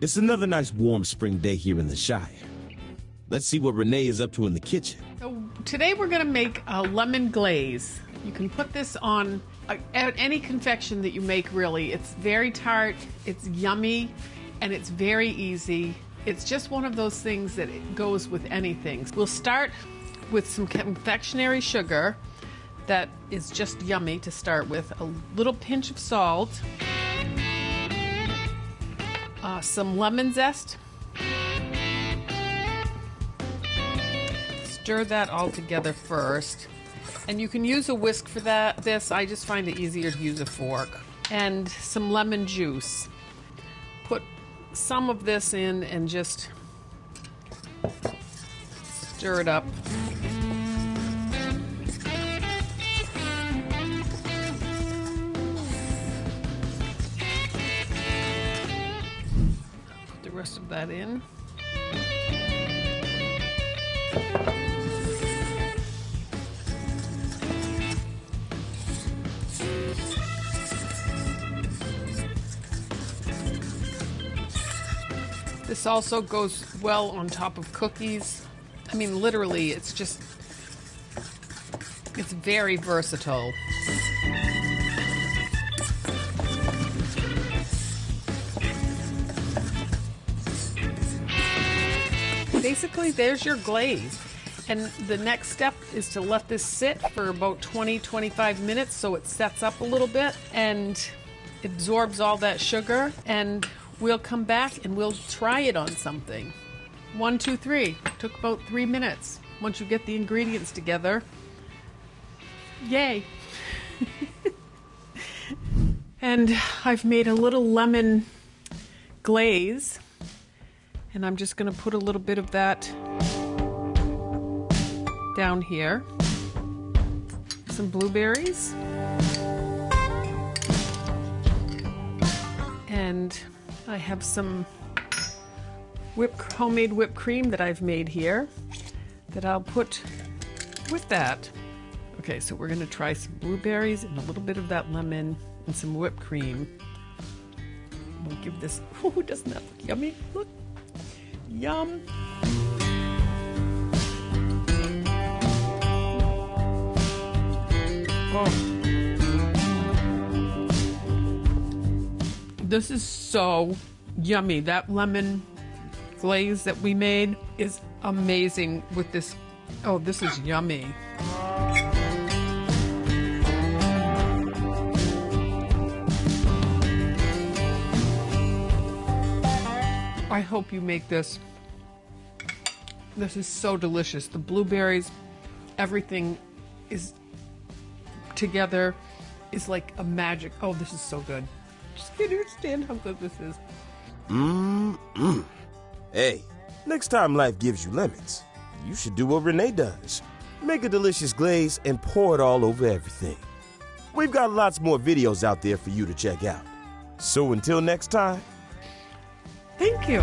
It's another nice warm spring day here in the Shire. Let's see what Renee is up to in the kitchen. So today we're going to make a lemon glaze. You can put this on any confection that you make, really. It's very tart, it's yummy, and it's very easy. It's just one of those things that it goes with anything. We'll start with some confectionery sugar that is just yummy to start with. A little pinch of salt, some lemon zest. Stir that all together first. And you can use a whisk for this. I just find it easier to use a fork. And some lemon juice. Put some of this in and just stir it up. Put the rest of that in. This also goes well on top of cookies. I mean, literally, it's very versatile. Basically, there's your glaze. And the next step is to let this sit for about 20-25 minutes so it sets up a little bit and absorbs all that sugar, and we'll come back and we'll try it on something. 1, 2, 3. Took about 3 minutes once you get the ingredients together. Yay. And I've made a little lemon glaze, and I'm just going to put a little bit of that down here. Some blueberries. And I have some homemade whipped cream that I've made here that I'll put with that. Okay, so we're going to try some blueberries and a little bit of that lemon and some whipped cream. We'll give this, oh, doesn't that look yummy? Look, yum. Oh. This is so yummy. That lemon glaze that we made is amazing with this. Oh, this is yummy. I hope you make this. This is so delicious. The blueberries, everything is together is like a magic. Oh, this is so good. Just can't understand how good this is. Hey, next time life gives you lemons, you should do what Renee does. Make a delicious glaze and pour it all over everything. We've got lots more videos out there for you to check out. So until next time. Thank you.